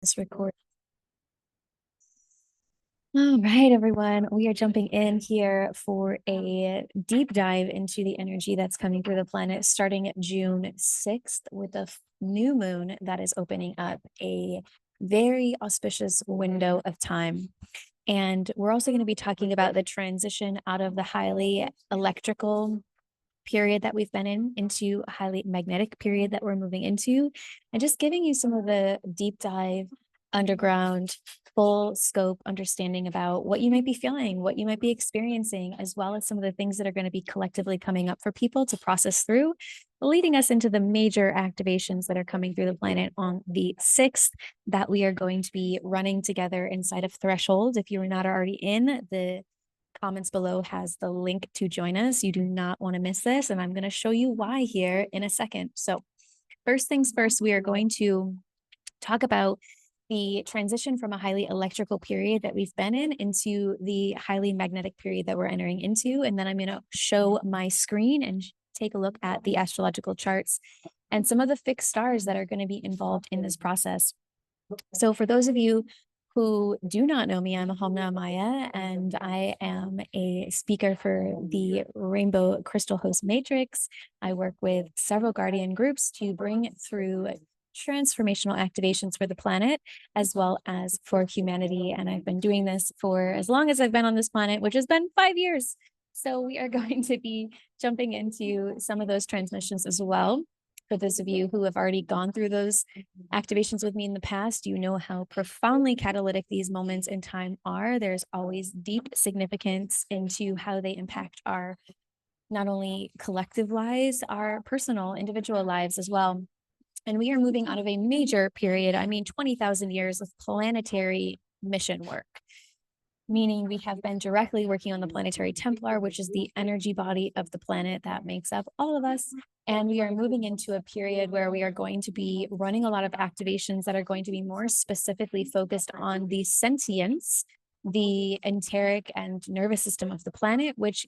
This record. All right, everyone. We are jumping in here for a deep dive into the energy that's coming through the planet starting June 6th with a new moon that is opening up a very auspicious window of time. And we're also going to be talking about the transition out of the highly electrical period that we've been in into a highly magnetic period that we're moving into, and just giving you some of the deep dive, underground, full scope understanding about what you might be feeling, what you might be experiencing, as well as some of the things that are going to be collectively coming up for people to process through, leading us into the major activations that are coming through the planet on the 6th that we are going to be running together inside of Threshold. If you are not already in, the comments below has the link to join us. You do not want to miss this, and I'm going to show you why here in a second. So first things first, we are going to talk about the transition from a highly electrical period that we've been in into the highly magnetic period that we're entering into. And then I'm going to show my screen and take a look at the astrological charts and some of the fixed stars that are going to be involved in this process. So for those of you who do not know me, I'm Ahaumna Maya, and I am a speaker for the Rainbow Crystal Host Matrix. I work with several guardian groups to bring through transformational activations for the planet as well as for humanity. And I've been doing this for as long as I've been on this planet, which has been 5 years. So we are going to be jumping into some of those transmissions as well. For those of you who have already gone through those activations with me in the past, you know how profoundly catalytic these moments in time are. There's always deep significance into how they impact our not only collective lives, our personal, individual lives as well. And we are moving out of a major period, 20,000 years of planetary mission work, meaning we have been directly working on the planetary Templar, which is the energy body of the planet that makes up all of us. And we are moving into a period where we are going to be running a lot of activations that are going to be more specifically focused on the sentience, the enteric and nervous system of the planet, which,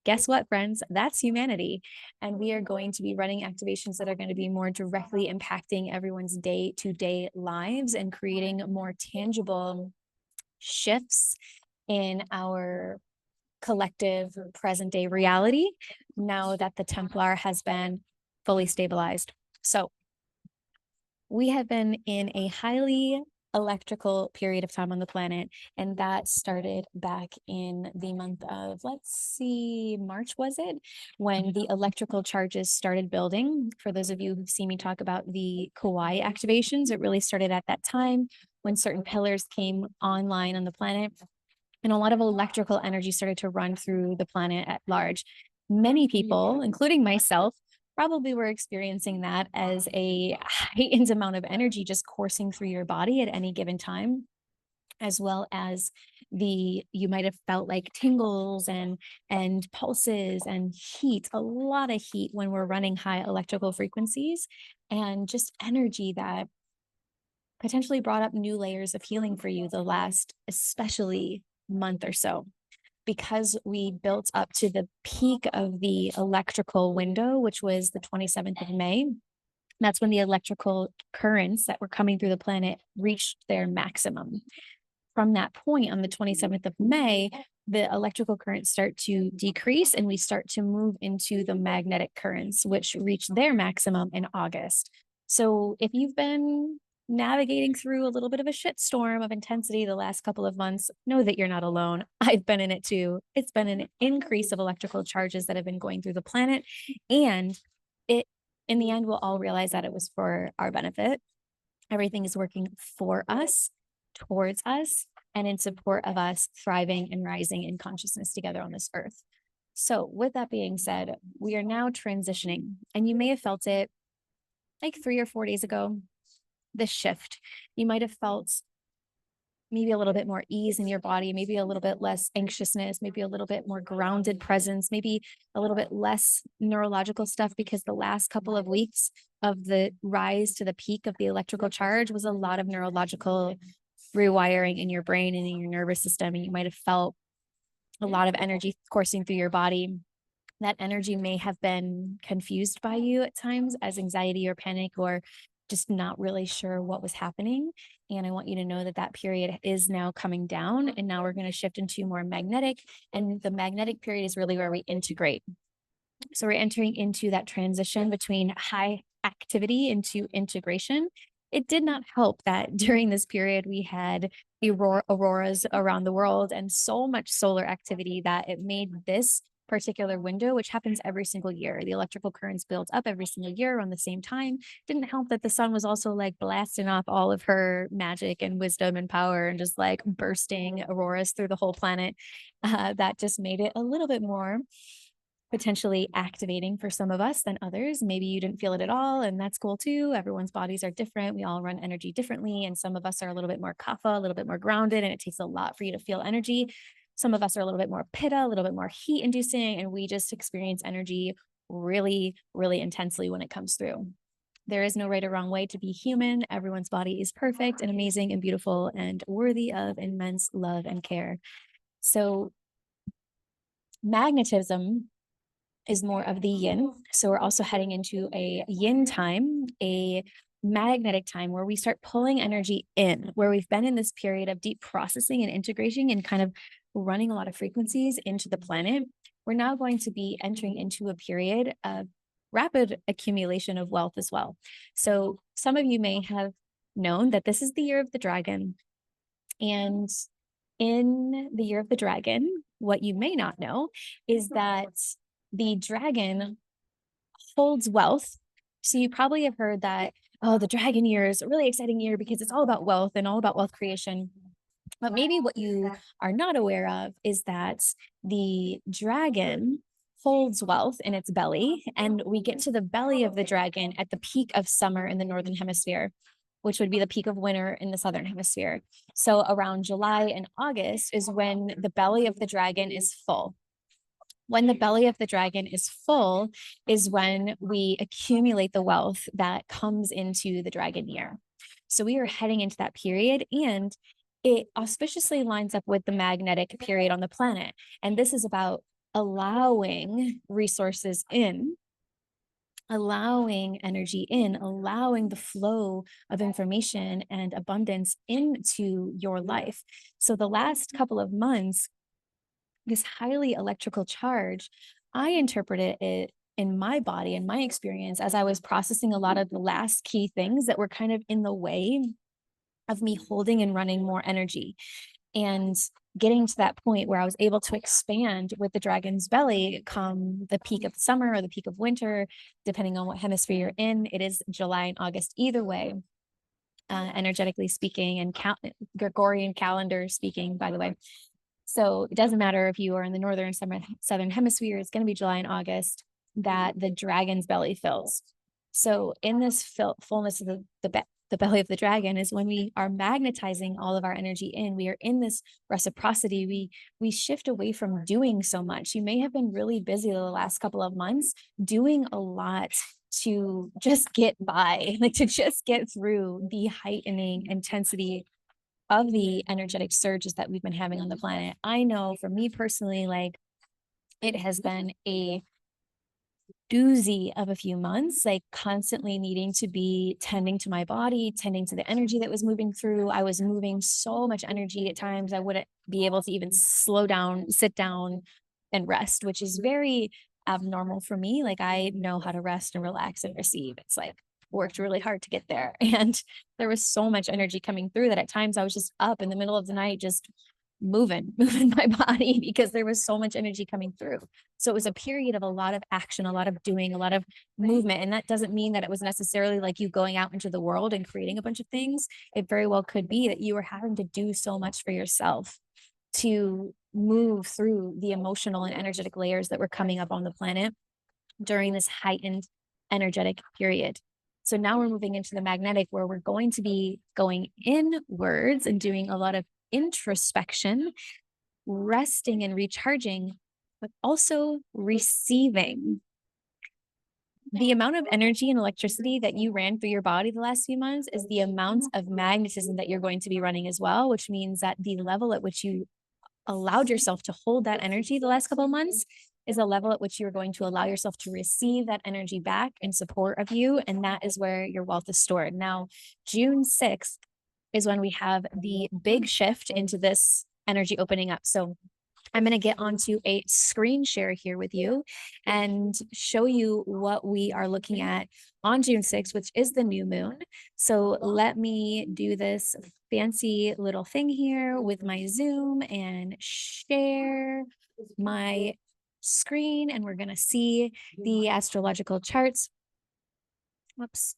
guess what, friends? That's humanity. And we are going to be running activations that are going to be more directly impacting everyone's day-to-day lives and creating more tangible shifts in our collective present day reality now that the Templar has been fully stabilized. So we have been in a highly electrical period of time on the planet, and that started back in the month of, March, was it, when the electrical charges started building. For those of you who've seen me talk about the Kauai activations, it really started at that time when certain pillars came online on the planet and a lot of electrical energy started to run through the planet at large. Many people, including myself, probably were experiencing that as a heightened amount of energy just coursing through your body at any given time, as well as you might have felt like tingles and pulses and heat, a lot of heat when we're running high electrical frequencies, and just energy that potentially brought up new layers of healing for you the last especially month or so, because we built up to the peak of the electrical window, which was the 27th of May. That's when the electrical currents that were coming through the planet reached their maximum. From that point on the 27th of May, the electrical currents start to decrease and we start to move into the magnetic currents, which reach their maximum in August. So if you've been navigating through a little bit of a shitstorm of intensity the last couple of months, know that you're not alone. I've been in it too. It's been an increase of electrical charges that have been going through the planet. And it, in the end, we'll all realize that it was for our benefit. Everything is working for us, towards us, and in support of us thriving and rising in consciousness together on this earth. So with that being said, we are now transitioning, and you may have felt it like 3 or 4 days ago. The shift, you might have felt maybe a little bit more ease in your body, maybe a little bit less anxiousness, maybe a little bit more grounded presence, maybe a little bit less neurological stuff, because the last couple of weeks of the rise to the peak of the electrical charge was a lot of neurological rewiring in your brain and in your nervous system. And you might have felt a lot of energy coursing through your body. That energy may have been confused by you at times as anxiety or panic or just not really sure what was happening. And I want you to know that that period is now coming down. And now we're going to shift into more magnetic. And the magnetic period is really where we integrate. So we're entering into that transition between high activity into integration. It did not help that during this period we had auroras around the world and so much solar activity that it made this particular window, which happens every single year. The electrical currents build up every single year around the same time. Didn't help that the sun was also like blasting off all of her magic and wisdom and power and just like bursting auroras through the whole planet. That just made it a little bit more potentially activating for some of us than others. Maybe you didn't feel it at all, and that's cool too. Everyone's bodies are different. We all run energy differently, and some of us are a little bit more kapha, a little bit more grounded, and it takes a lot for you to feel energy. Some of us are a little bit more pitta, a little bit more heat inducing, and we just experience energy really, really intensely when it comes through. There is no right or wrong way to be human. Everyone's body is perfect and amazing and beautiful and worthy of immense love and care. So magnetism is more of the yin. So we're also heading into a yin time, a magnetic time where we start pulling energy in, where we've been in this period of deep processing and integrating and kind of running a lot of frequencies into the planet. We're now going to be entering into a period of rapid accumulation of wealth as well. So some of you may have known that this is the year of the dragon. And in the year of the dragon, what you may not know is that the dragon holds wealth. So you probably have heard that, oh, the dragon year is a really exciting year because it's all about wealth and all about wealth creation. But maybe what you are not aware of is that the dragon holds wealth in its belly, and we get to the belly of the dragon at the peak of summer in the northern hemisphere, which would be the peak of winter in the southern hemisphere. So around July and August is when the belly of the dragon is full. When the belly of the dragon is full is when we accumulate the wealth that comes into the dragon year. So we are heading into that period, and it auspiciously lines up with the magnetic period on the planet. And this is about allowing resources in, allowing energy in, allowing the flow of information and abundance into your life. So the last couple of months, this highly electrical charge, I interpreted it in my body and my experience as I was processing a lot of the last key things that were kind of in the way of me holding and running more energy and getting to that point where I was able to expand with the dragon's belly come the peak of the summer or the peak of winter, depending on what hemisphere you're in. It is July and August either way, energetically speaking, and Gregorian calendar speaking, by the way. So it doesn't matter if you are in the northern and southern hemisphere, it's going to be July and August that the dragon's belly fills. So in this fullness of the belly of the dragon is when we are magnetizing all of our energy in. We are in this reciprocity. We shift away from doing so much. You may have been really busy the last couple of months doing a lot to just get by, like to just get through the heightening intensity of the energetic surges that we've been having on the planet. I know for me personally, like it has been a doozy of a few months, like constantly needing to be tending to my body, tending to the energy that was moving through. I was moving so much energy at times. I wouldn't be able to even slow down, sit down and rest, which is very abnormal for me. Like I know how to rest and relax and receive. It's like worked really hard to get there. And there was so much energy coming through that at times I was just up in the middle of the night, just moving my body because there was so much energy coming through. So it was a period of a lot of action, a lot of doing, a lot of movement. And that doesn't mean that it was necessarily like you going out into the world and creating a bunch of things. It very well could be that you were having to do so much for yourself to move through the emotional and energetic layers that were coming up on the planet during this heightened energetic period. So now we're moving into the magnetic where we're going to be going inwards and doing a lot of introspection, resting and recharging, but also receiving. The amount of energy and electricity that you ran through your body the last few months is the amount of magnetism that you're going to be running as well, which means that the level at which you allowed yourself to hold that energy the last couple of months is a level at which you're going to allow yourself to receive that energy back in support of you. And that is where your wealth is stored. Now, June 6th is when we have the big shift into this energy opening up. So I'm going to get onto a screen share here with you and show you what we are looking at on June 6th, which is the new moon. So let me do this fancy little thing here with my Zoom and share my screen, and we're going to see the astrological charts. Whoops.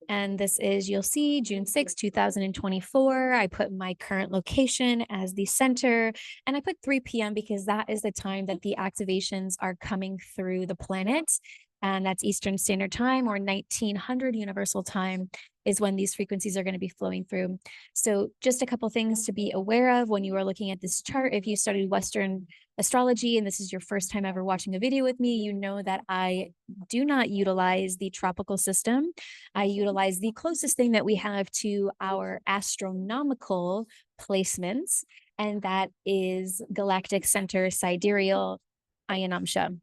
And this is, you'll see June 6, 2024. I put my current location as the center, and I put 3 p.m. because that is the time that the activations are coming through the planet. And that's Eastern Standard Time, or 1900 Universal Time is when these frequencies are going to be flowing through. So just a couple things to be aware of when you are looking at this chart. If you studied Western astrology and this is your first time ever watching a video with me, you know that I do not utilize the tropical system. I utilize the closest thing that we have to our astronomical placements, and that is galactic center sidereal Ahaumna.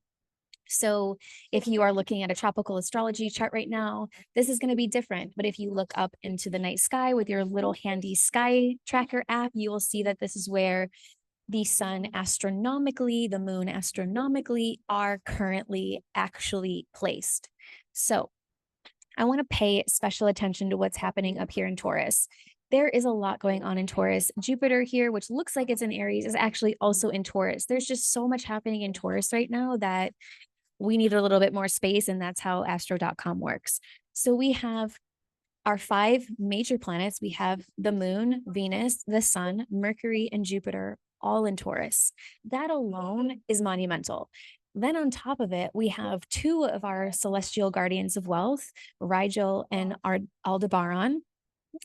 So if you are looking at a tropical astrology chart right now, this is going to be different. But if you look up into the night sky with your little handy sky tracker app, you will see that this is where the sun astronomically, the moon astronomically are currently actually placed. So I want to pay special attention to what's happening up here in Taurus. There is a lot going on in Taurus. Jupiter here, which looks like it's in Aries, is actually also in Taurus. There's just so much happening in Taurus right now that we need a little bit more space, and that's how astro.com works. So we have our 5 major planets. We have the moon, Venus, the sun, Mercury, and Jupiter, all in Taurus. That alone is monumental. Then on top of it, we have 2 of our celestial guardians of wealth, Rigel and Aldebaran.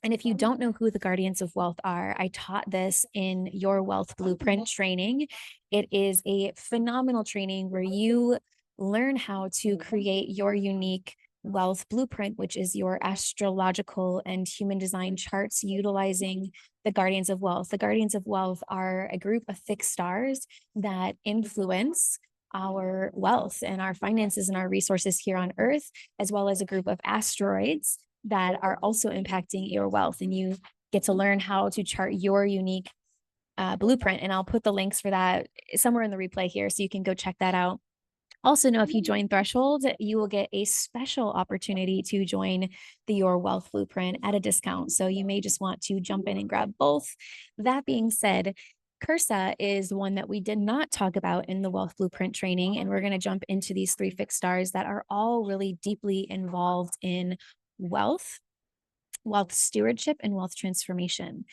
And if you don't know who the guardians of wealth are, I taught this in your wealth blueprint training. It is a phenomenal training where you learn how to create your unique wealth blueprint, which is your astrological and human design charts utilizing the guardians of wealth. The guardians of wealth are a group of fixed stars that influence our wealth and our finances and our resources here on Earth, as well as a group of asteroids that are also impacting your wealth. And you get to learn how to chart your unique blueprint. And I'll put the links for that somewhere in the replay here, so you can go check that out. Also know, if you join Threshold, you will get a special opportunity to join the Your Wealth Blueprint at a discount. So you may just want to jump in and grab both. That being said, Cursa is one that we did not talk about in the Wealth Blueprint training, and we're going to jump into these 3 fixed stars that are all really deeply involved in wealth, wealth stewardship, and wealth transformation.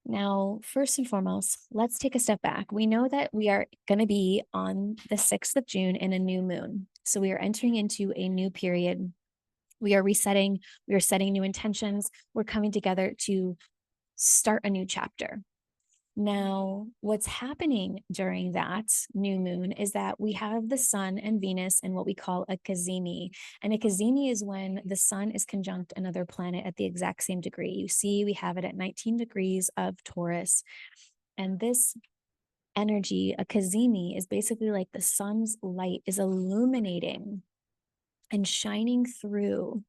Now, first and foremost, let's take a step back. We know that we are going to be on the 6th of June in a new moon. So we are entering into a new period. We are resetting, we are setting new intentions. We're coming together to start a new chapter. Now, what's happening during that new moon is that we have the sun and Venus in what we call a cazimi. And a cazimi is when the sun is conjunct another planet at the exact same degree. You see, we have it at 19 degrees of Taurus. And this energy, a cazimi, is basically like the sun's light is illuminating and shining through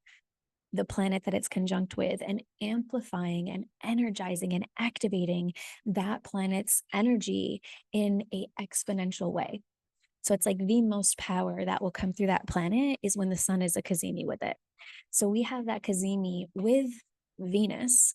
the planet that it's conjunct with, and amplifying and energizing and activating that planet's energy in an exponential way. So it's like the most power that will come through that planet is when the sun is a cazimi with it. So we have that cazimi with Venus.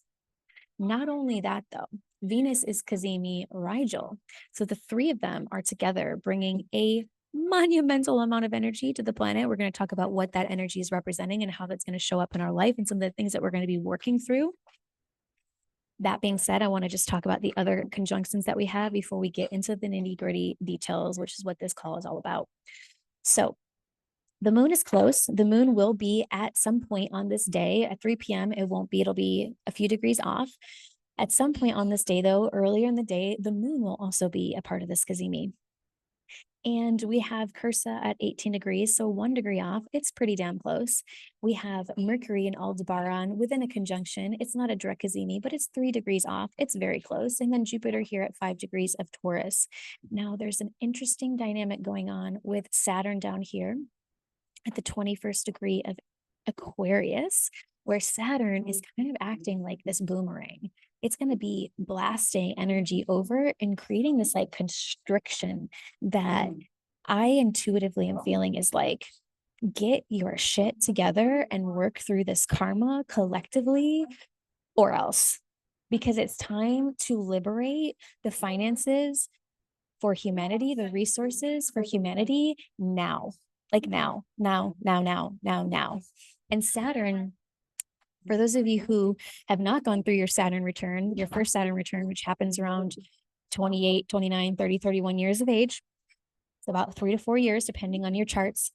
Not only that, though, Venus is cazimi Rigel. So the 3 of them are together, bringing a monumental amount of energy to the planet. We're going to talk about what that energy is representing and how that's going to show up in our life and some of the things that we're going to be working through. That being said, I want to just talk about the other conjunctions that we have before we get into the nitty-gritty details, which is what this call is all about. So the moon is close. The moon will be at some point on this day at 3 p.m. It'll be a few degrees off. At some point on this day, though, earlier in the day, the moon will also be a part of this cazimi. And we have Cursa at 18 degrees, so 1 degree off. It's pretty damn close. We have Mercury and Aldebaran within a conjunction. It's not a direct cazimi, but it's 3 degrees off. It's very close. And then Jupiter here at 5 degrees of Taurus. Now, there's an interesting dynamic going on with Saturn down here at the 21st degree of Aquarius, where Saturn is kind of acting like this boomerang. It's going to be blasting energy over and creating this like constriction that I intuitively am feeling is like, get your shit together and work through this karma collectively, or else, because it's time to liberate the finances for humanity, the resources for humanity now, like now. And Saturn, for those of you who have not gone through your Saturn return, your first Saturn return, which happens around 28, 29, 30, 31 years of age, it's about 3 to 4 years, depending on your charts.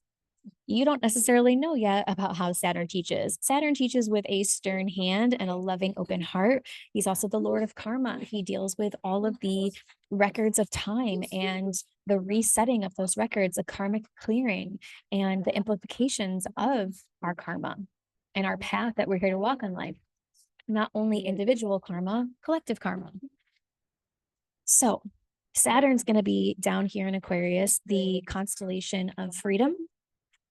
You don't necessarily know yet about how Saturn teaches. Saturn teaches with a stern hand and a loving, open heart. He's also the Lord of Karma. He deals with all of the records of time and the resetting of those records, the karmic clearing, and the implications of our karma and our path that we're here to walk in life. Not only individual karma, collective karma. So Saturn's going to be down here in Aquarius, the constellation of freedom,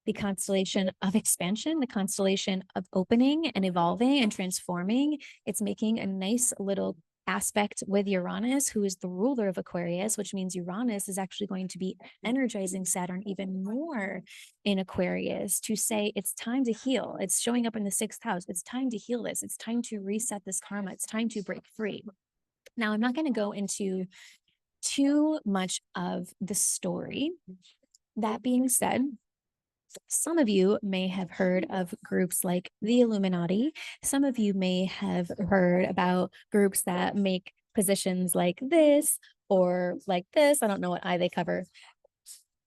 the constellation of expansion, the constellation of opening and evolving and transforming. It's making a nice little aspect with Uranus, who is the ruler of Aquarius, which means Uranus is actually going to be energizing Saturn even more in Aquarius to say it's time to heal. It's showing up in the 6th house. It's time to heal this. It's time to reset this karma. It's time to break free. Now, I'm not going to go into too much of the story. That being said, some of you may have heard of groups like the Illuminati. Some of you may have heard about groups that make positions like this or like this. I don't know what eye they cover.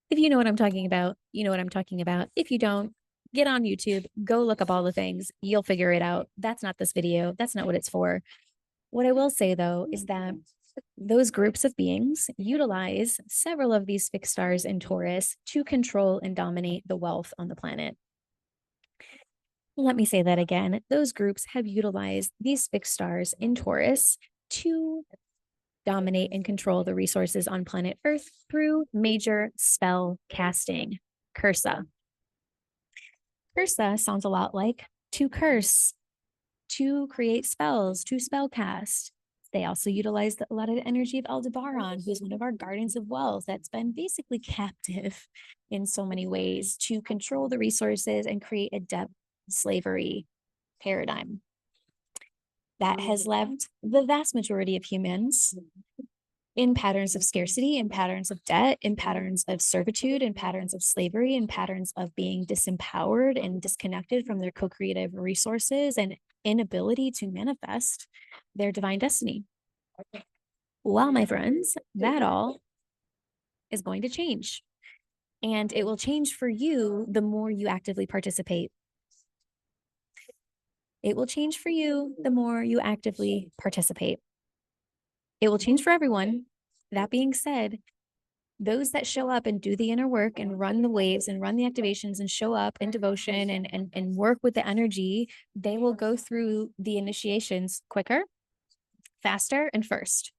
If you know what I'm talking about, you know what I'm talking about. If you don't, get on YouTube, go look up all the things. You'll figure it out. That's not this video. That's not what it's for. What I will say, though, is that those groups of beings utilize several of these fixed stars in Taurus to control and dominate the wealth on the planet. Let me say that again. Those groups have utilized these fixed stars in Taurus to dominate and control the resources on planet Earth through major spell casting. Cursa. Cursa sounds a lot like to curse, to create spells, to spell cast. They also utilize a lot of the energy of Aldebaran, who's one of our guardians of wealth that's been basically captive in so many ways to control the resources and create a debt slavery paradigm that has left the vast majority of humans in patterns of scarcity, in patterns of debt, in patterns of servitude, in patterns of slavery, in patterns of being disempowered and disconnected from their co-creative resources and inability to manifest their divine destiny. Well, my friends, that all is going to change. And it will change for you the more you actively participate. It will change for you the more you actively participate. It will change for everyone. That being said, those that show up and do the inner work and run the waves and run the activations and show up in devotion and work with the energy, they will go through the initiations quicker, faster, and first.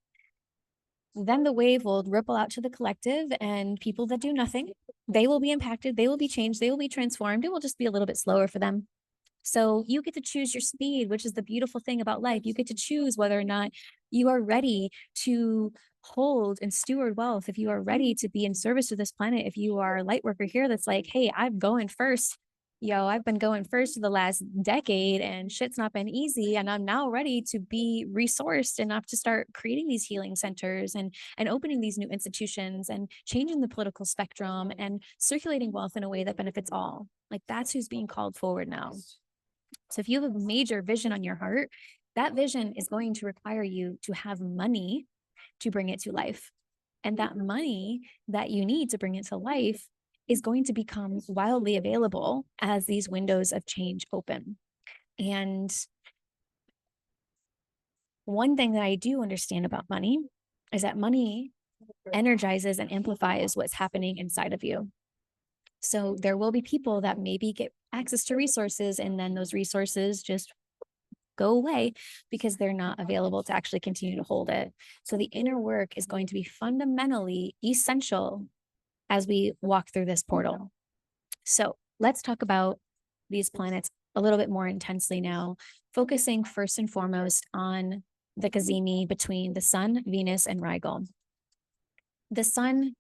Then the wave will ripple out to the collective, and people that do nothing, they will be impacted, they will be changed, they will be transformed. It will just be a little bit slower for them. So you get to choose your speed, which is the beautiful thing about life. You get to choose whether or not you are ready to hold and steward wealth, if you are ready to be in service to this planet, if you are a light worker here that's like, hey, I'm going first. I've been going first for the last decade and shit's not been easy. And I'm now ready to be resourced enough to start creating these healing centers and opening these new institutions and changing the political spectrum and circulating wealth in a way that benefits all. Like that's who's being called forward now. So if you have a major vision on your heart, that vision is going to require you to have money to bring it to life. And that money that you need to bring it to life is going to become wildly available as these windows of change open. And one thing that I do understand about money is that money energizes and amplifies what's happening inside of you. So there will be people that maybe get access to resources and then those resources just go away because they're not available to actually continue to hold it. So the inner work is going to be fundamentally essential as we walk through this portal. So let's talk about these planets a little bit more intensely now, focusing first and foremost on the cazimi between the Sun, Venus, and Rigel. The Sun,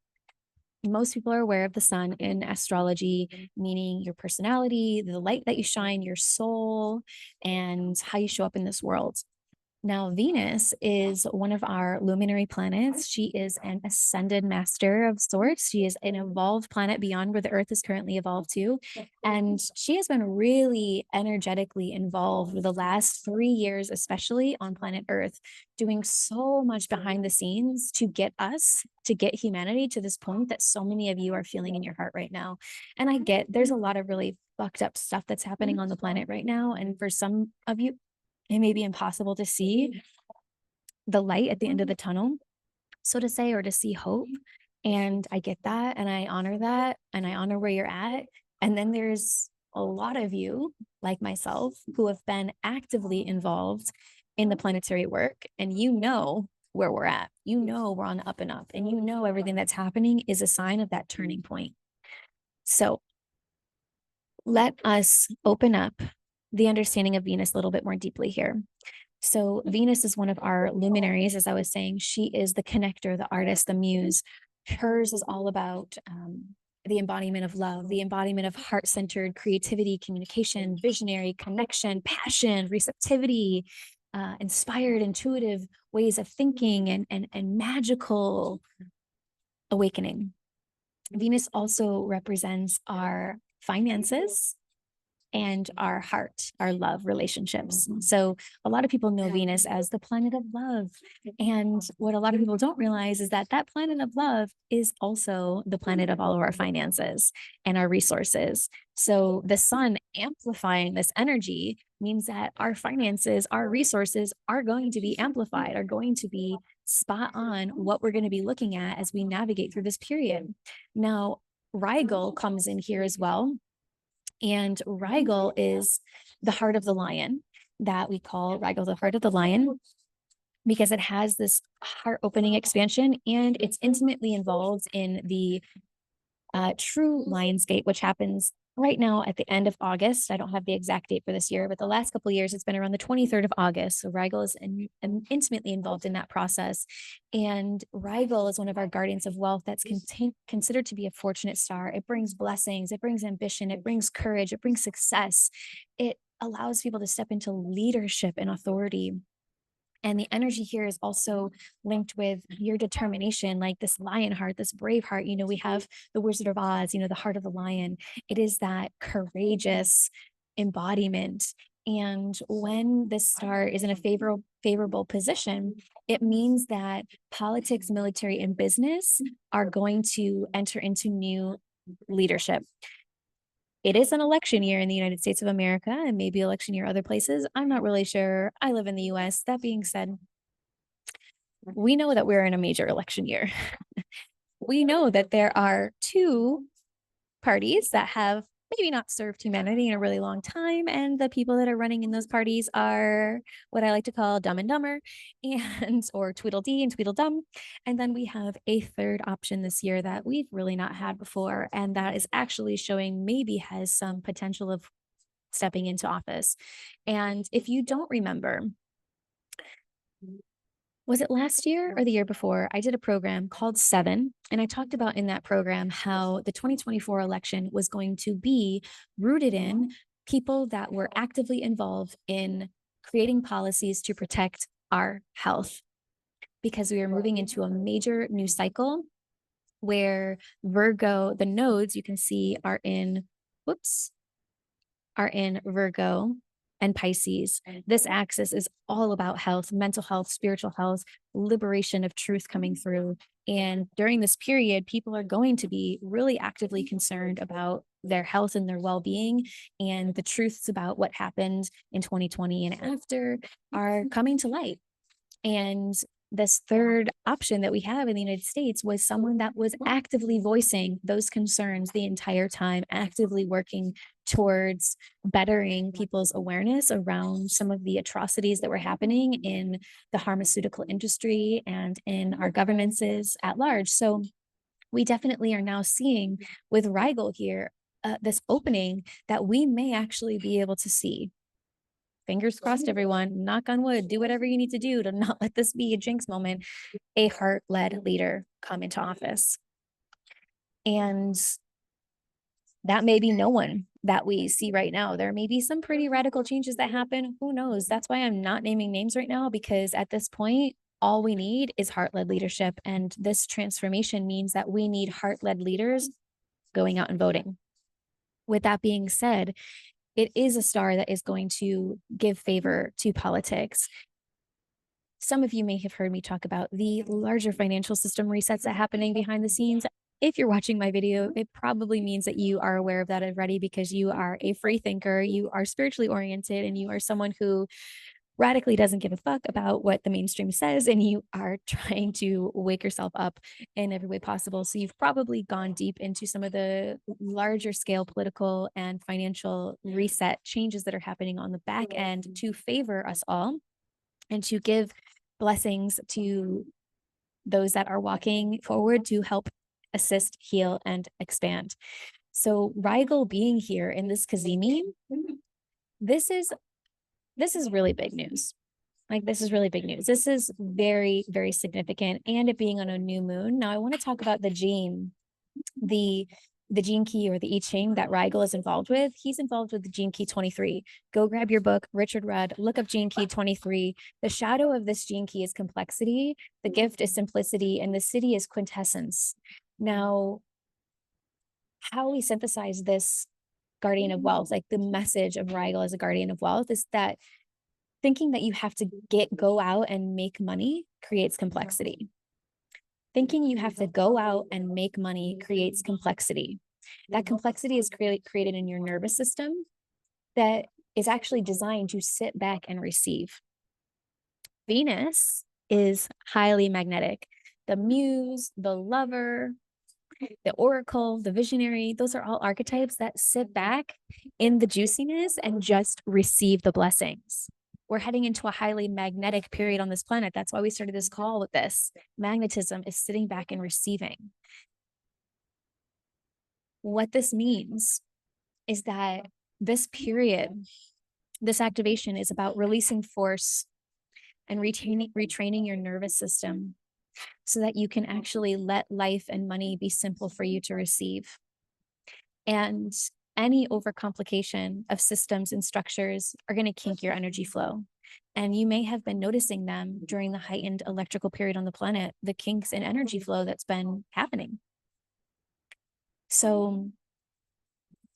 most people are aware of the Sun in astrology, meaning your personality, the light that you shine, your soul, and how you show up in this world. Now, Venus is one of our luminary planets. She is an ascended master of sorts. She is an evolved planet beyond where the Earth is currently evolved to. And she has been really energetically involved with the last 3 years, especially on planet Earth, doing so much behind the scenes to get us, to get humanity to this point that so many of you are feeling in your heart right now. And I get there's a lot of really fucked up stuff that's happening on the planet right now. And for some of you, it may be impossible to see the light at the end of the tunnel, so to say, or to see hope. And I get that. And I honor that. And I honor where you're at. And then there's a lot of you, like myself, who have been actively involved in the planetary work. And you know where we're at. You know we're on the up and up. And you know everything that's happening is a sign of that turning point. So let us open up the understanding of Venus a little bit more deeply here. So Venus is one of our luminaries, as I was saying. She is the connector, the artist, the muse. Hers is all about the embodiment of love, the embodiment of heart-centered creativity, communication, visionary, connection, passion, receptivity, inspired, intuitive ways of thinking, and magical awakening. Venus also represents our finances and our heart, our love relationships. So a lot of people know Venus as the planet of love. And what a lot of people don't realize is that that planet of love is also the planet of all of our finances and our resources. So the Sun amplifying this energy means that our finances, our resources are going to be amplified, are going to be spot on what we're going to be looking at as we navigate through this period. Now, Rigel comes in here as well. And Rigel is the heart of the lion that we call Rigel the heart of the lion because it has this heart opening expansion and it's intimately involved in the true Lion's Gate, which happens right now at the end of August. I don't have the exact date for this year, but the last couple of years, it's been around the 23rd of August. So Rigel is intimately involved in that process. And Rigel is one of our guardians of wealth that's considered to be a fortunate star. It brings blessings, it brings ambition, it brings courage, it brings success. It allows people to step into leadership and authority. And the energy here is also linked with your determination, like this lion heart, this brave heart. You know, we have the Wizard of Oz, you know, the heart of the lion. It is that courageous embodiment. And when this star is in a favorable position, it means that politics, military, and business are going to enter into new leadership. It is an election year in the United States of America and maybe election year other places. I'm not really sure. I live in the US. That being said, we know that we're in a major election year. We know that there are two parties that have maybe not served humanity in a really long time. And the people that are running in those parties are what I like to call dumb and dumber and or Tweedledee and Tweedledum. And then we have a third option this year that we've really not had before. And that is actually showing maybe has some potential of stepping into office. And if you don't remember, was it last year or the year before? I did a program called Seven, and I talked about in that program how the 2024 election was going to be rooted in people that were actively involved in creating policies to protect our health, because we are moving into a major new cycle where Virgo, the nodes you can see are in Virgo and Pisces. This axis is all about health, mental health, spiritual health, liberation of truth coming through. And during this period, people are going to be really actively concerned about their health and their well-being, and the truths about what happened in 2020 and after are coming to light. And this third option that we have in the United States was someone that was actively voicing those concerns the entire time, actively working towards bettering people's awareness around some of the atrocities that were happening in the pharmaceutical industry and in our governments at large. So we definitely are now seeing with Rigel here this opening that we may actually be able to see. Fingers crossed, everyone. Knock on wood. Do whatever you need to do to not let this be a jinx moment. A heart-led leader come into office. And that may be no one that we see right now. There may be some pretty radical changes that happen. Who knows? That's why I'm not naming names right now, because at this point, all we need is heart-led leadership. And this transformation means that we need heart-led leaders going out and voting. With that being said, it is a star that is going to give favor to politics. Some of you may have heard me talk about the larger financial system resets that are happening behind the scenes. If you're watching my video, it probably means that you are aware of that already, because you are a free thinker, you are spiritually oriented, and you are someone who radically doesn't give a fuck about what the mainstream says, and you are trying to wake yourself up in every way possible. So you've probably gone deep into some of the larger scale political and financial reset changes that are happening on the back end to favor us all and to give blessings to those that are walking forward to help assist, heal, and expand. So Rigel being here in this Kazemi, this is really big news. Like, this is really big news. This is very, very significant, and it being on a new moon. Now, I want to talk about the gene key, or the I Ching that Rigel is involved with. He's involved with the gene key 23. Go grab your book, Richard Rudd, look up gene key 23. The shadow of this gene key is complexity. The gift is simplicity, and the city is quintessence. Now, how we synthesize this guardian of wealth, like the message of Rigel as a guardian of wealth, is that thinking that you have to go out and make money creates complexity. Thinking you have to go out and make money creates complexity. That complexity is created in your nervous system that is actually designed to sit back and receive. Venus is highly magnetic. The muse, the lover, the oracle, the visionary, those are all archetypes that sit back in the juiciness and just receive the blessings. We're heading into a highly magnetic period on this planet. That's why we started this call with this. Magnetism is sitting back and receiving. What this means is that this period, this activation, is about releasing force and retraining your nervous system so that you can actually let life and money be simple for you to receive. And any overcomplication of systems and structures are going to kink your energy flow. And you may have been noticing them during the heightened electrical period on the planet, the kinks in energy flow that's been happening. So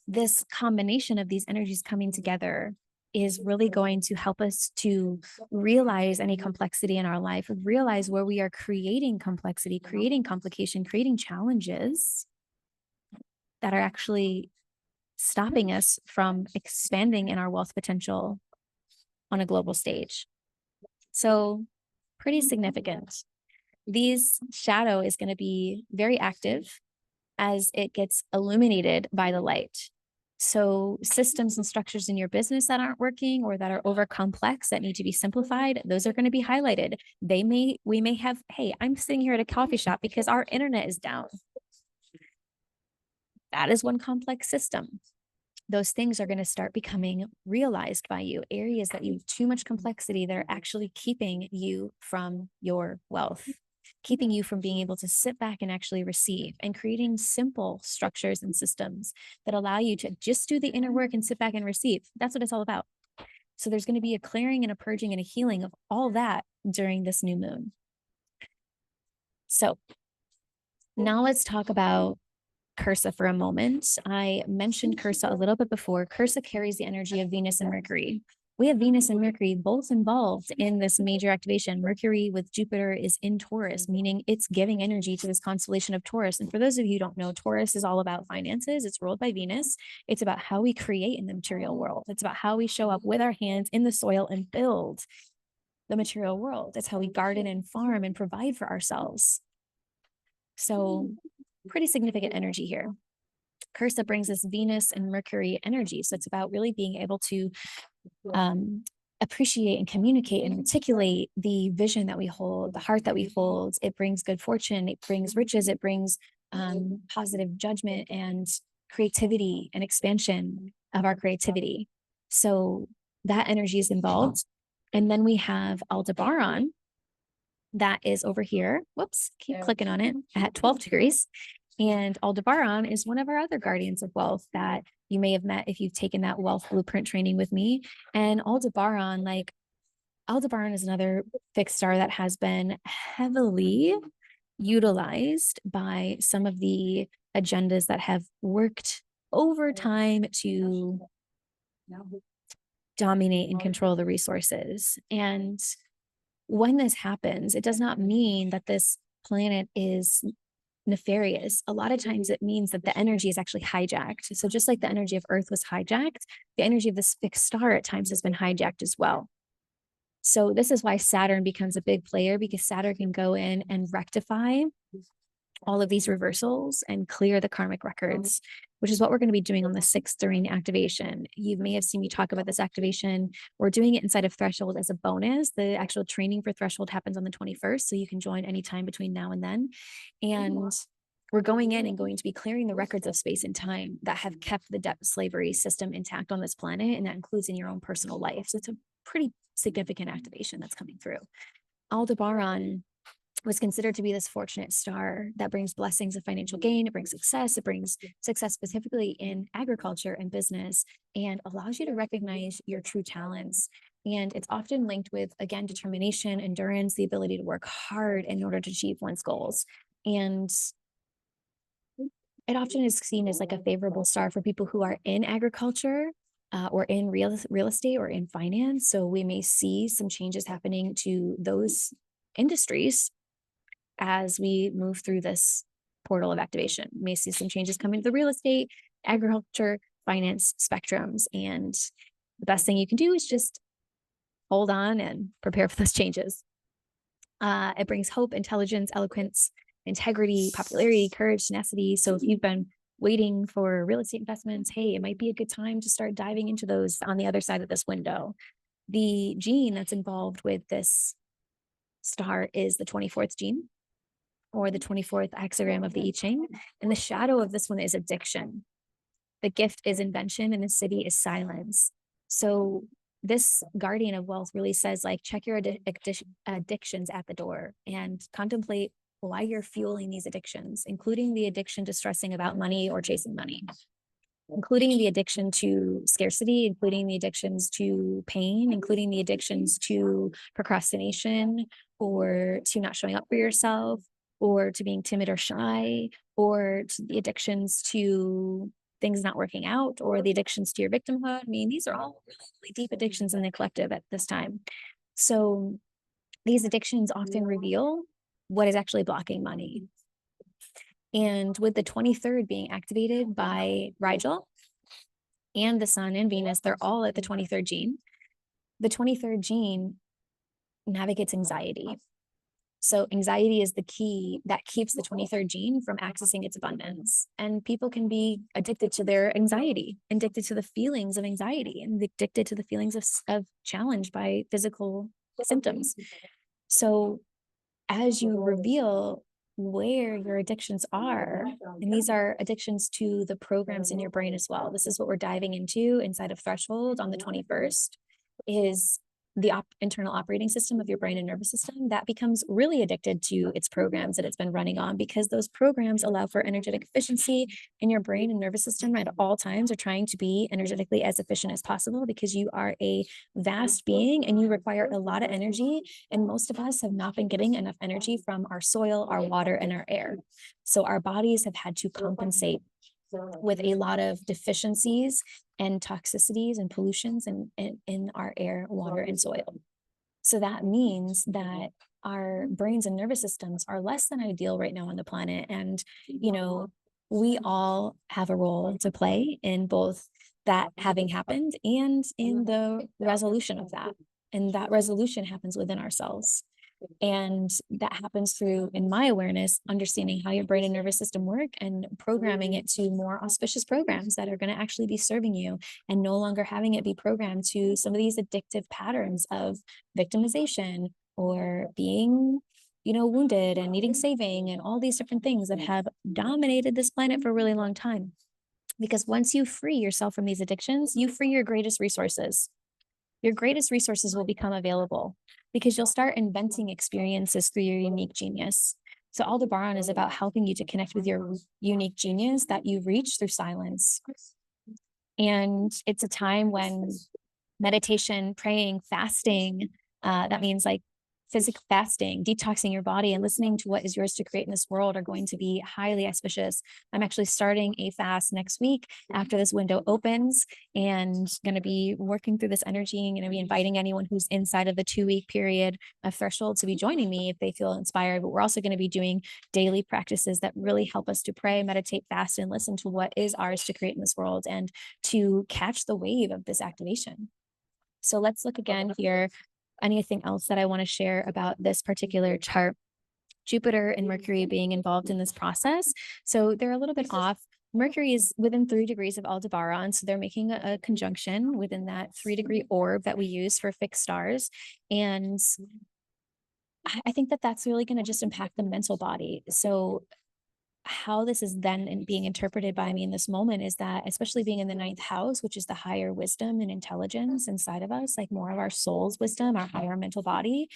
this combination of these energies coming together is really going to help us to realize any complexity in our life, realize where we are creating complexity, creating complication, creating challenges that are actually stopping us from expanding in our wealth potential on a global stage. So pretty significant. These shadow is going to be very active as it gets illuminated by the light. So systems and structures in your business that aren't working or that are over complex that need to be simplified, those are going to be highlighted. We may have, hey, I'm sitting here at a coffee shop because our internet is down. That is one complex system. Those things are going to start becoming realized by you, areas that you have too much complexity that are actually keeping you from your wealth, keeping you from being able to sit back and actually receive, and creating simple structures and systems that allow you to just do the inner work and sit back and receive. That's what it's all about. So there's going to be a clearing and a purging and a healing of all that during this new moon. So now let's talk about Cursa for a moment. I mentioned Cursa a little bit before. Cursa carries the energy of Venus and Mercury. We have Venus and Mercury both involved in this major activation. Mercury with Jupiter is in Taurus, meaning it's giving energy to this constellation of Taurus. And for those of you who don't know, Taurus is all about finances. It's ruled by Venus. It's about how we create in the material world. It's about how we show up with our hands in the soil and build. the material world. It's how we garden and farm and provide for ourselves. So pretty significant energy here. Cursa brings us Venus and Mercury energy. So it's about really being able to appreciate and communicate and articulate the vision that we hold, the heart that we hold. It brings good fortune, it brings riches, it brings positive judgment and creativity and expansion of our creativity. So that energy is involved. And then we have Aldebaran, that is over here. Whoops, keep clicking on it at 12 degrees. And Aldebaran is one of our other guardians of wealth that you may have met if you've taken that wealth blueprint training with me. And Aldebaran is another fixed star that has been heavily utilized by some of the agendas that have worked over time to dominate and control the resources. And when this happens, it does not mean that this planet is nefarious. A lot of times it means that the energy is actually hijacked. So just like the energy of Earth was hijacked, the energy of this fixed star at times has been hijacked as well. So this is why Saturn becomes a big player, because Saturn can go in and rectify all of these reversals and clear the karmic records, which is what we're going to be doing on the 6th during activation. You may have seen me talk about this activation. We're doing it inside of Threshold as a bonus. The actual training for Threshold happens on the 21st, so you can join anytime between now and then. And we're going in and going to be clearing the records of space and time that have kept the debt slavery system intact on this planet, and that includes in your own personal life. So it's a pretty significant activation that's coming through. Aldebaran was considered to be this fortunate star that brings blessings of financial gain. It brings success. It brings success specifically in agriculture and business, and allows you to recognize your true talents. And it's often linked with, again, determination, endurance, the ability to work hard in order to achieve one's goals. And it often is seen as like a favorable star for people who are in agriculture or in real estate or in finance. So we may see some changes happening to those industries as we move through this portal of activation. We may see some changes coming to the real estate, agriculture, finance spectrums. And the best thing you can do is just hold on and prepare for those changes. It brings hope, intelligence, eloquence, integrity, popularity, courage, tenacity. So if you've been waiting for real estate investments, hey, it might be a good time to start diving into those on the other side of this window. The gene that's involved with this star is the 24th gene, or the 24th hexagram of the I Ching. And the shadow of this one is addiction. The gift is invention, and the city is silence. So this guardian of wealth really says, like, check your addictions at the door and contemplate why you're fueling these addictions, including the addiction to stressing about money or chasing money, including the addiction to scarcity, including the addictions to pain, including the addictions to procrastination, or to not showing up for yourself, or to being timid or shy, or to the addictions to things not working out, or the addictions to your victimhood. I mean, these are all really deep addictions in the collective at this time. So these addictions often reveal what is actually blocking money. And with the 23rd being activated by Rigel and the Sun and Venus, they're all at the 23rd gene. The 23rd gene navigates anxiety. So anxiety is the key that keeps the 23rd gene from accessing its abundance. And people can be addicted to their anxiety, addicted to the feelings of anxiety, and addicted to the feelings of challenge by physical symptoms. So as you reveal where your addictions are, and these are addictions to the programs in your brain as well. This is what we're diving into inside of Threshold on the 21st, is the internal operating system of your brain and nervous system that becomes really addicted to its programs that it's been running on, because those programs allow for energetic efficiency, and your brain and nervous system at all times are trying to be energetically as efficient as possible, because you are a vast being and you require a lot of energy. And most of us have not been getting enough energy from our soil, our water, and our air. So our bodies have had to compensate with a lot of deficiencies and toxicities and pollutions in our air, water, and soil. So that means that our brains and nervous systems are less than ideal right now on the planet. And, you know, we all have a role to play in both that having happened and in the resolution of that. And that resolution happens within ourselves. And that happens through, in my awareness, understanding how your brain and nervous system work and programming it to more auspicious programs that are going to actually be serving you, and no longer having it be programmed to some of these addictive patterns of victimization or being, wounded and needing saving and all these different things that have dominated this planet for a really long time. Because once you free yourself from these addictions, you free your greatest resources. Your greatest resources will become available because you'll start inventing experiences through your unique genius. So Aldebaran is about helping you to connect with your unique genius that you reach through silence. And it's a time when meditation, praying, fasting, that means like physical fasting, detoxing your body, and listening to what is yours to create in this world are going to be highly auspicious. I'm actually starting a fast next week after this window opens, and going to be working through this energy, and going to be inviting anyone who's inside of the 2-week period of threshold to be joining me if they feel inspired. But we're also going to be doing daily practices that really help us to pray, meditate, fast, and listen to what is ours to create in this world, and to catch the wave of this activation. So let's look again here. Anything else that I want to share about this particular chart? Jupiter and Mercury being involved in this process. So they're a little bit off. Mercury is within 3 degrees of Aldebaran. So they're making a conjunction within that 3-degree orb that we use for fixed stars. And I think that that's really going to just impact the mental body. So how this is then being interpreted by me in this moment is that, especially being in the 9th house, which is the higher wisdom and intelligence inside of us, like more of our soul's wisdom, our higher mental body,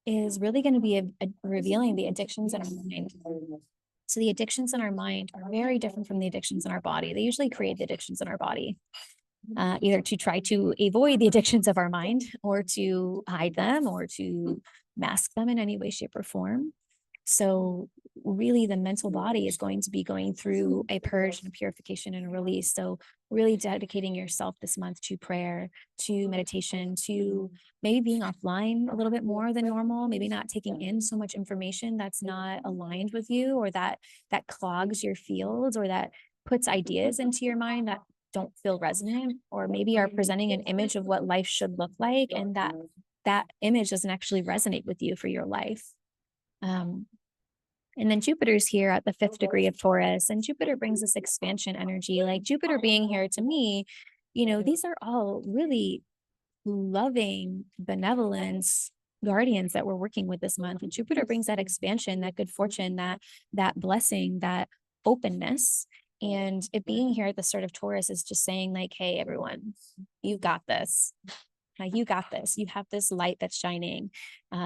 is really going to be revealing the addictions in our mind. So the addictions in our mind are very different from the addictions in our body. They usually create the addictions in our body, either to try to avoid the addictions of our mind, or to hide them, or to mask them in any way, shape, or form. So really the mental body is going to be going through a purge and a purification and a release. So really dedicating yourself this month to prayer, to meditation, to maybe being offline a little bit more than normal, maybe not taking in so much information that's not aligned with you, or that clogs your fields, or that puts ideas into your mind that don't feel resonant, or maybe are presenting an image of what life should look like, and that image doesn't actually resonate with you for your life. And then Jupiter's here at the 5th degree of Taurus, and Jupiter brings this expansion energy. Like Jupiter being here to me, these are all really loving benevolence guardians that we're working with this month. And Jupiter brings that expansion, that good fortune, that blessing, that openness. And it being here at the start of Taurus is just saying like, hey, everyone, you've got this. You got this. You have this light that's shining.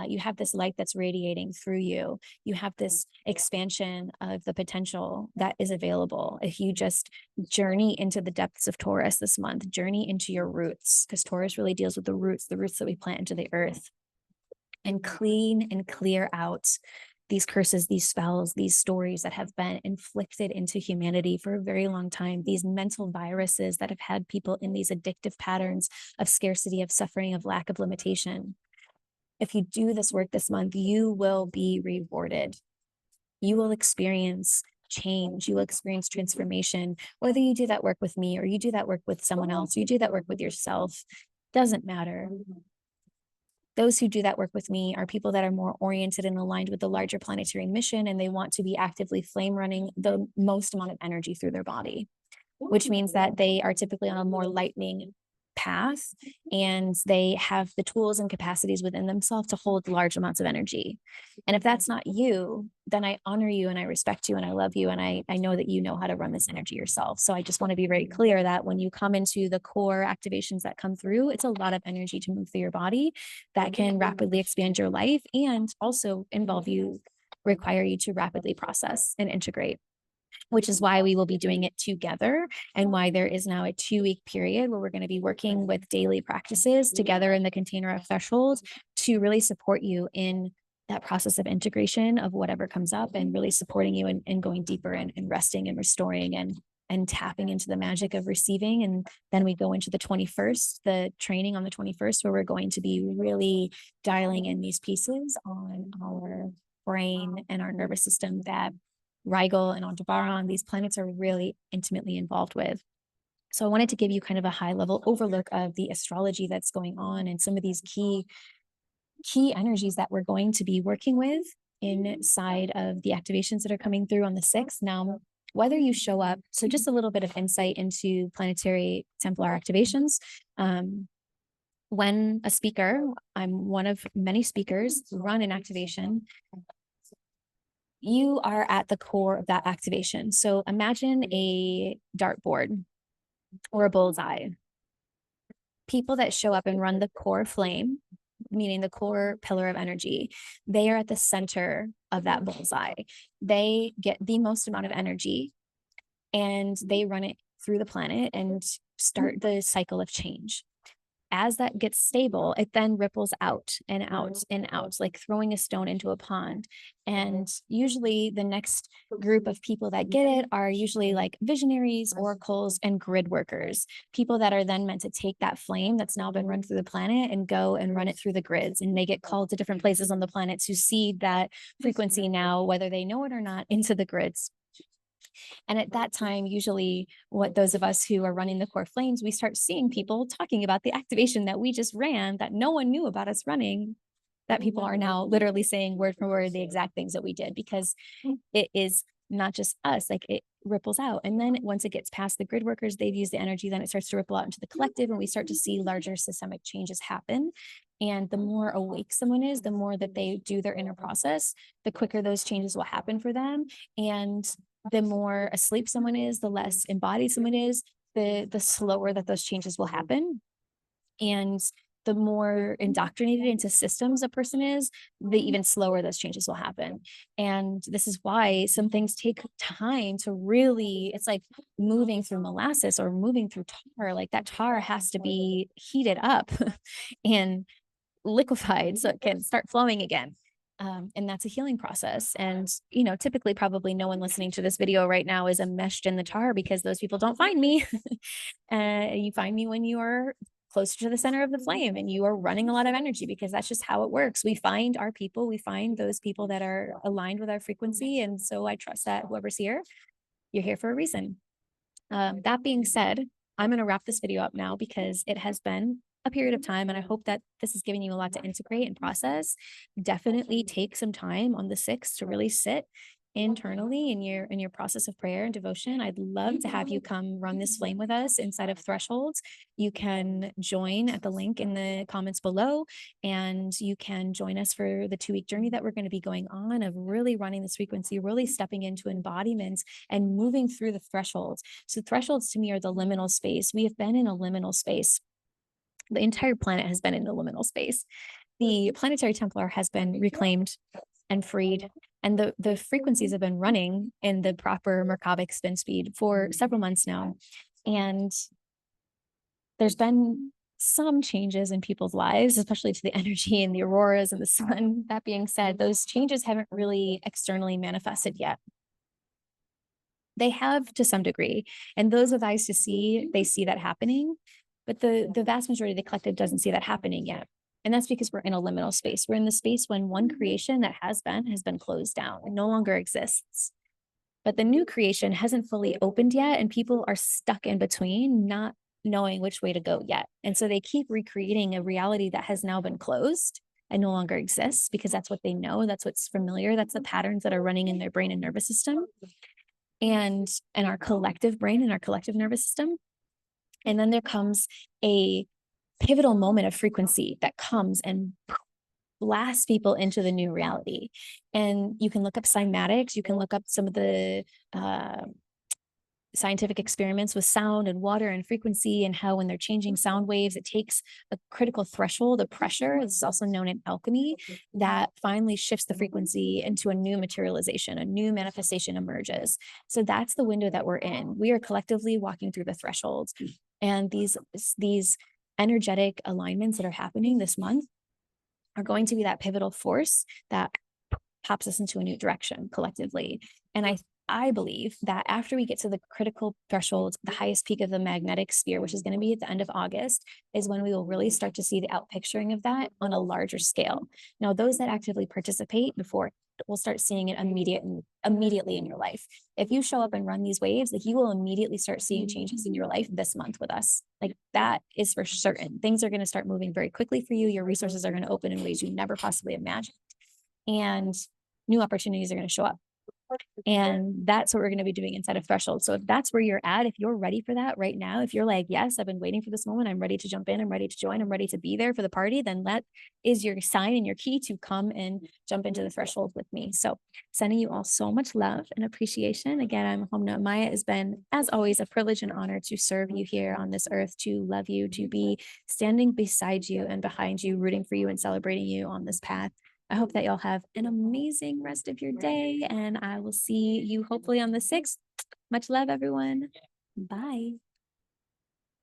You have this light that's radiating through you. You have this expansion of the potential that is available if you just journey into the depths of Taurus this month, journey into your roots, because Taurus really deals with the roots that we plant into the earth, and clean and clear out these curses, these spells, these stories that have been inflicted into humanity for a very long time, these mental viruses that have had people in these addictive patterns of scarcity, of suffering, of lack of limitation. If you do this work this month, you will be rewarded. You will experience change. You will experience transformation. Whether you do that work with me, or you do that work with someone else, or you do that work with yourself, doesn't matter. Those who do that work with me are people that are more oriented and aligned with the larger planetary mission, and they want to be actively flame running the most amount of energy through their body, which means that they are typically on a more lightning path, and they have the tools and capacities within themselves to hold large amounts of energy. And if that's not you, then I honor you and I respect you and I love you, and I know that you know how to run this energy yourself. So I just want to be very clear that when you come into the core activations that come through, it's a lot of energy to move through your body that can rapidly expand your life, and also require you to rapidly process and integrate, which is why we will be doing it together, and why there is now a 2-week period where we're going to be working with daily practices together in the container of threshold to really support you in that process of integration of whatever comes up, and really supporting you in going deeper and resting and restoring and tapping into the magic of receiving. And then we go into the 21st, the training on the 21st, where we're going to be really dialing in these pieces on our brain and our nervous system that Rigel and Aldebaran, these planets, are really intimately involved with. So I wanted to give you kind of a high level overlook of the astrology that's going on and some of these key energies that we're going to be working with inside of the activations that are coming through on the 6th. Now, whether you show up, so just a little bit of insight into planetary Templar activations. When a speaker, I'm one of many speakers, run an activation, you are at the core of that activation. So imagine a dartboard or a bullseye. People that show up and run the core flame, meaning the core pillar of energy, they are at the center of that bullseye. They get the most amount of energy and they run it through the planet and start the cycle of change. As that gets stable, it then ripples out and out and out, like throwing a stone into a pond. And usually the next group of people that get it are usually like visionaries, oracles, and grid workers, people that are then meant to take that flame that's now been run through the planet and go and run it through the grids. And they get called to different places on the planet to seed that frequency now, whether they know it or not, into the grids. And at that time, usually what those of us who are running the core flames, we start seeing people talking about the activation that we just ran that no one knew about us running, that people are now literally saying word for word the exact things that we did, because it is not just us, like it ripples out. And then once it gets past the grid workers, they've used the energy, then it starts to ripple out into the collective, and we start to see larger systemic changes happen. And the more awake someone is, the more that they do their inner process, the quicker those changes will happen for them. And the more asleep someone is, the less embodied someone is, the slower that those changes will happen. And the more indoctrinated into systems a person is, the even slower those changes will happen. And this is why some things take time to really, it's like moving through molasses or moving through tar. Like that tar has to be heated up and liquefied so it can start flowing again. And that's a healing process. And, typically probably no one listening to this video right now is enmeshed in the tar, because those people don't find me. You find me when you are closer to the center of the flame and you are running a lot of energy, because that's just how it works. We find our people, we find those people that are aligned with our frequency. And so I trust that whoever's here, you're here for a reason. That being said, I'm going to wrap this video up now because it has been a period of time, and I hope that this is giving you a lot to integrate and process. Definitely take some time on the 6th to really sit internally in your process of prayer and devotion. I'd love to have you come run this flame with us inside of Thresholds. You can join at the link in the comments below, and you can join us for the 2-week journey that we're going to be going on of really running this frequency, really stepping into embodiment and moving through the thresholds. So thresholds to me are the liminal space. We have been in a liminal space. The entire planet has been in a liminal space. The planetary Templar has been reclaimed and freed, and the frequencies have been running in the proper Merkabah spin speed for several months now. And there's been some changes in people's lives, especially to the energy and the auroras and the sun. That being said, those changes haven't really externally manifested yet. They have to some degree, and those with eyes to see, they see that happening, but the vast majority of the collective doesn't see that happening yet. And that's because we're in a liminal space. We're in the space when one creation that has been closed down and no longer exists. But the new creation hasn't fully opened yet, and people are stuck in between, not knowing which way to go yet. And so they keep recreating a reality that has now been closed and no longer exists, because that's what they know, that's what's familiar, that's the patterns that are running in their brain and nervous system, and our collective brain and our collective nervous system. And then there comes a pivotal moment of frequency that comes and blasts people into the new reality. And you can look up cymatics, you can look up some of the scientific experiments with sound and water and frequency, and how when they're changing sound waves, it takes a critical threshold of pressure, this is also known in alchemy, that finally shifts the frequency into a new materialization, a new manifestation emerges. So that's the window that we're in. We are collectively walking through the thresholds, and these energetic alignments that are happening this month are going to be that pivotal force that pops us into a new direction collectively. And I believe that after we get to the critical threshold, the highest peak of the magnetic sphere, which is going to be at the end of August, is when we will really start to see the outpicturing of that on a larger scale. Now, those that actively participate before will start seeing it immediately in your life. If you show up and run these waves, like you will immediately start seeing changes in your life this month with us. Like that is for certain. Things are going to start moving very quickly for you. Your resources are going to open in ways you never possibly imagined, and new opportunities are going to show up. And that's what we're going to be doing inside of Threshold. So if that's where you're at, if you're ready for that right now, if you're like, yes, I've been waiting for this moment, I'm ready to jump in, I'm ready to join, I'm ready to be there for the party, then that is your sign and your key to come and jump into the Threshold with me. So sending you all so much love and appreciation. Again, I'm Ahaumna Maya. It's been, as always, a privilege and honor to serve you here on this earth, to love you, to be standing beside you and behind you, rooting for you and celebrating you on this path. I hope that y'all have an amazing rest of your day, and I will see you hopefully on the 6th. Much love, everyone. Bye.